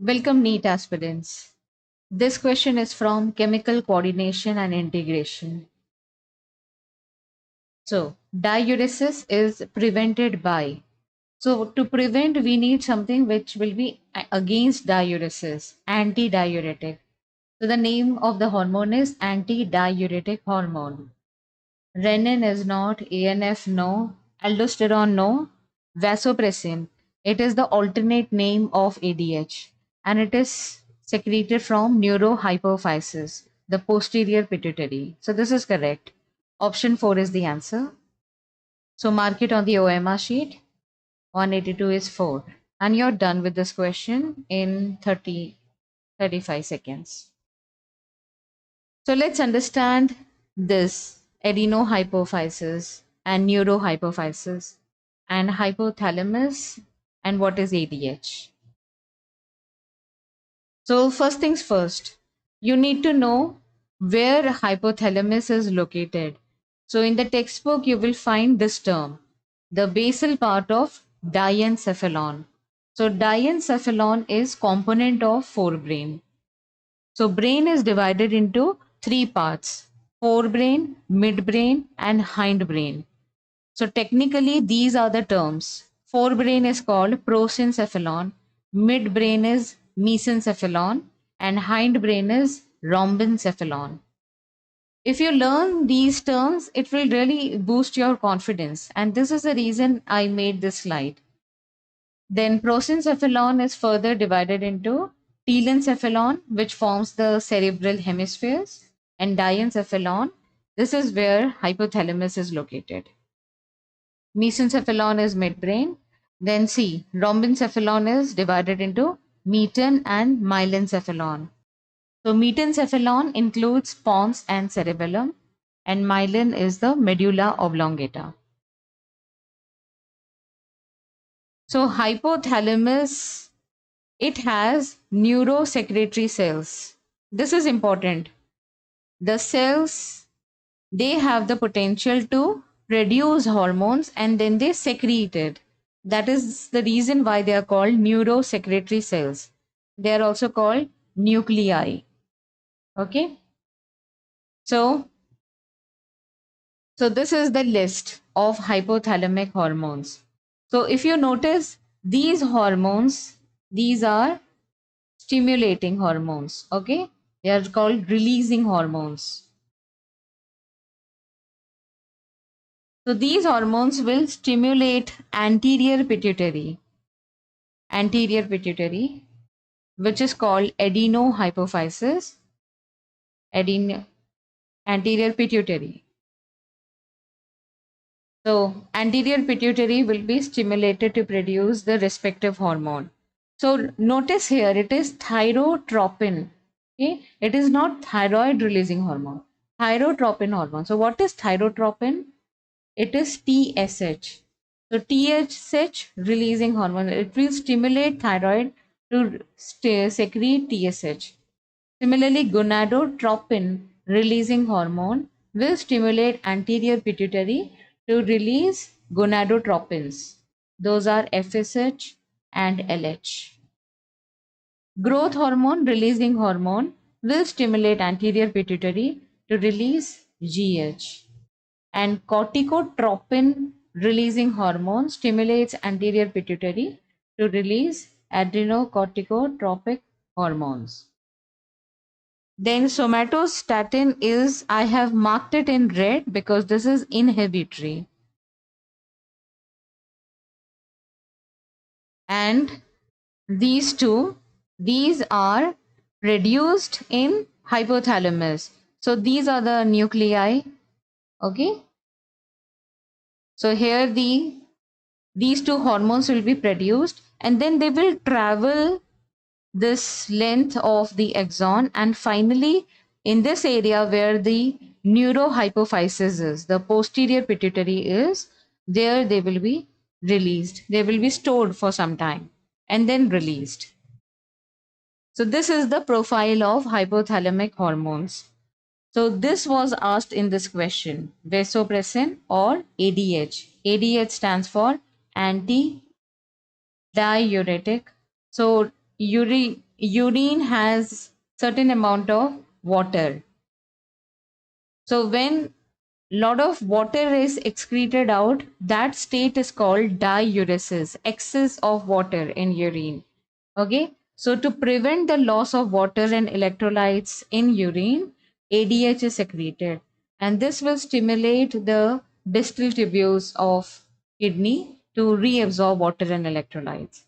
Welcome, NEET aspirants. This question is from Chemical Coordination and Integration. So, diuresis is prevented by. So, to prevent, we need something which will be against diuresis, anti-diuretic. So, the name of the hormone is anti-diuretic hormone. Renin is not, ANF no, aldosterone no, vasopressin. It is the alternate name of ADH and it is secreted from neurohypophysis, the posterior pituitary. So this is correct. Option 4 is the answer. So mark it on the OMR sheet. 182 is 4. And you're done with this question in 35 seconds. So let's understand this adenohypophysis and neurohypophysis and hypothalamus and what is ADH. So first things first, you need to know where hypothalamus is located. So in the textbook, you will find this term, the basal part of diencephalon. So diencephalon is component of forebrain. So brain is divided into three parts: forebrain, midbrain, and hindbrain. So technically, these are the terms. Forebrain is called prosencephalon, midbrain is mesencephalon, and hindbrain is rhombencephalon. If you learn these terms, it will really boost your confidence. And this is the reason I made this slide. Then prosencephalon is further divided into telencephalon, which forms the cerebral hemispheres, and diencephalon. This is where hypothalamus is located. Mesencephalon is midbrain. Then C, rhombencephalon is divided into meten and myelencephalon. So metencephalon includes pons and cerebellum, and myelin is the medulla oblongata. So hypothalamus, it has neurosecretory cells. This is important. The cells, they have the potential to produce hormones and then they secrete it. That is the reason why they are called neurosecretory cells. They are also called nuclei. Okay. So this is the list of hypothalamic hormones. So if you notice, these hormones, these are stimulating hormones. Okay. They are called releasing hormones. So these hormones will stimulate anterior pituitary, which is called adenohypophysis, adeno, anterior pituitary. So anterior pituitary will be stimulated to produce the respective hormone. So notice here it is thyrotropin. Okay, it is not thyroid releasing hormone. Thyrotropin hormone. So what is thyrotropin? It is TSH. So TSH releasing hormone. It will stimulate thyroid to secrete TSH. Similarly, gonadotropin releasing hormone will stimulate anterior pituitary to release gonadotropins. Those are FSH and LH. Growth hormone releasing hormone will stimulate anterior pituitary to release GH. And corticotropin releasing hormone stimulates anterior pituitary to release adrenocorticotropic hormones. Then somatostatin is, I have marked it in red because this is inhibitory. And these two, these are produced in hypothalamus. So these are the nuclei. Okay. So here these two hormones will be produced and then they will travel this length of the axon, and finally in this area where the neurohypophysis is, the posterior pituitary is, there they will be released. They will be stored for some time and then released. So this is the profile of hypothalamic hormones. So this was asked in this question, vasopressin or ADH. ADH stands for anti-diuretic. So urine has certain amount of water. So when lot of water is excreted out, that state is called diuresis, excess of water in urine. Okay, so to prevent the loss of water and electrolytes in urine, ADH is secreted, and this will stimulate the distal tubules of kidney to reabsorb water and electrolytes.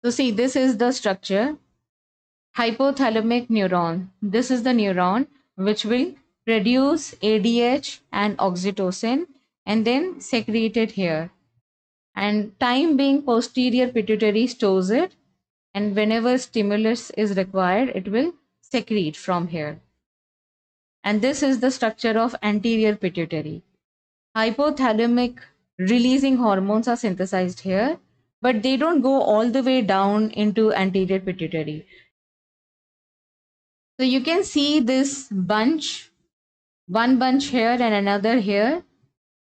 So see, this is the structure. Hypothalamic neuron. This is the neuron which will produce ADH and oxytocin and then secrete it here. And time being, posterior pituitary stores it, and whenever stimulus is required, it will secrete from here. And this is the structure of anterior pituitary. Hypothalamic releasing hormones are synthesized here, but they don't go all the way down into anterior pituitary. So you can see this bunch, one bunch here and another here.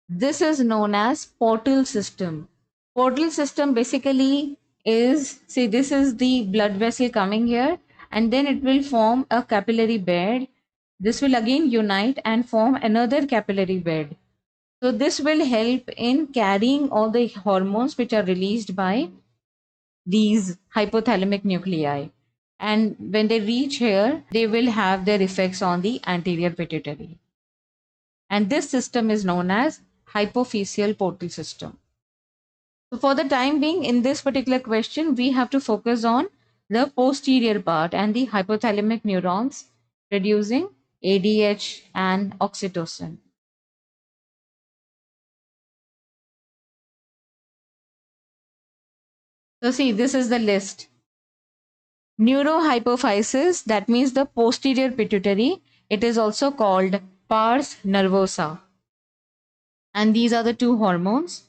This is known as portal system. Portal system basically is, see, this is the blood vessel coming here, and then it will form a capillary bed. This will again unite and form another capillary bed. So this will help in carrying all the hormones which are released by these hypothalamic nuclei. And when they reach here, they will have their effects on the anterior pituitary. And this system is known as hypophyseal portal system. So for the time being, in this particular question, we have to focus on the posterior part and the hypothalamic neurons producing ADH and oxytocin. So see, this is the list. Neurohypophysis, that means the posterior pituitary. It is also called pars nervosa. And these are the two hormones.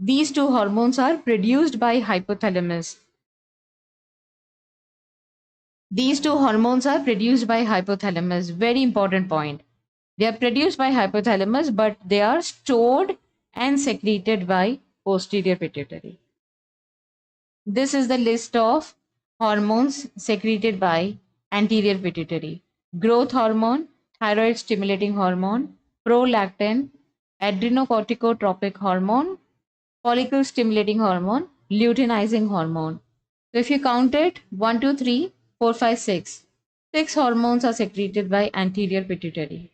These two hormones are produced by hypothalamus. These two hormones are produced by hypothalamus. Very important point. They are produced by hypothalamus, but they are stored and secreted by posterior pituitary. This is the list of hormones secreted by anterior pituitary. Growth hormone, thyroid stimulating hormone, prolactin, adrenocorticotropic hormone, follicle stimulating hormone, luteinizing hormone. So if you count it, 1, 2, 3, 4, 5, 6. 6 hormones are secreted by anterior pituitary.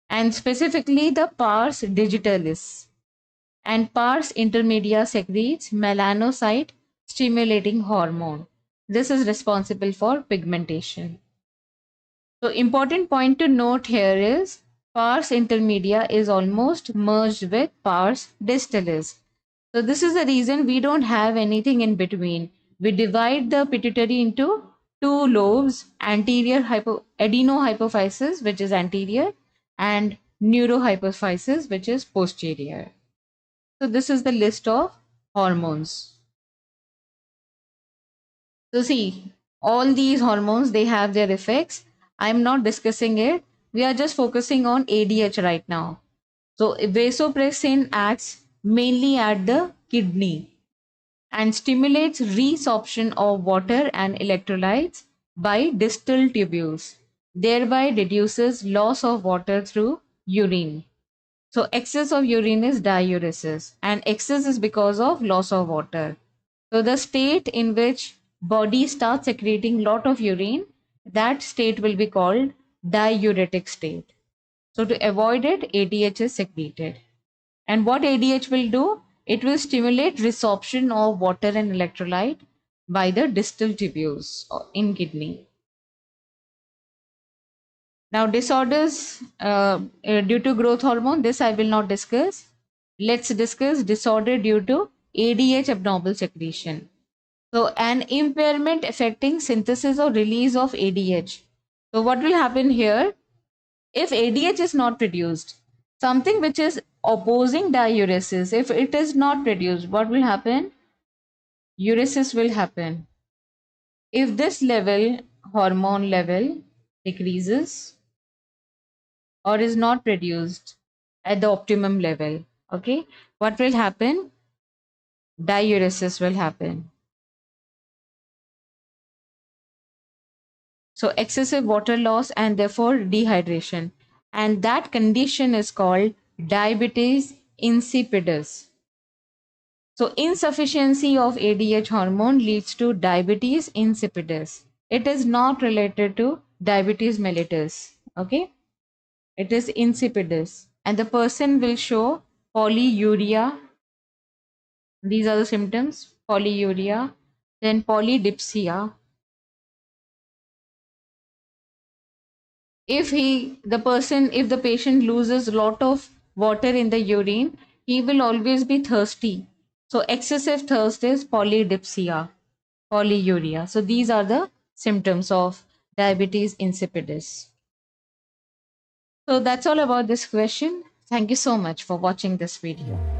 And specifically the pars digitalis. And pars intermedia secretes melanocyte stimulating hormone. This is responsible for pigmentation. So important point to note here is pars intermedia is almost merged with pars distalis. So this is the reason we don't have anything in between. We divide the pituitary into two lobes, anterior adenohypophysis, which is anterior, and neurohypophysis, which is posterior. So this is the list of hormones. So see, all these hormones, they have their effects. I'm not discussing it. We are just focusing on ADH right now. So vasopressin acts mainly at the kidney and stimulates resorption of water and electrolytes by distal tubules, thereby reduces loss of water through urine. So excess of urine is diuresis, and excess is because of loss of water. So the state in which body starts secreting lot of urine, that state will be called diuretic state. So to avoid it, ADH is secreted. And what ADH will do? It will stimulate resorption of water and electrolyte by the distal tubules in kidney. Now disorders due to growth hormone, this I will not discuss. Let's discuss disorder due to ADH abnormal secretion. So an impairment affecting synthesis or release of ADH. So what will happen here? If ADH is not produced, something which is opposing diuresis, if it is not produced, what will happen? Uresis will happen. If this level, hormone level, decreases or is not produced at the optimum level, okay, what will happen? Diuresis will happen. So excessive water loss and therefore dehydration. And that condition is called diabetes insipidus. So insufficiency of ADH hormone leads to diabetes insipidus. It is not related to diabetes mellitus. Okay. It is insipidus. And the person will show polyuria. These are the symptoms: polyuria, then polydipsia. If the patient loses a lot of water in the urine, he will always be thirsty. So excessive thirst is polydipsia, polyuria. So these are the symptoms of diabetes insipidus. So that's all about this question. Thank you so much for watching this video.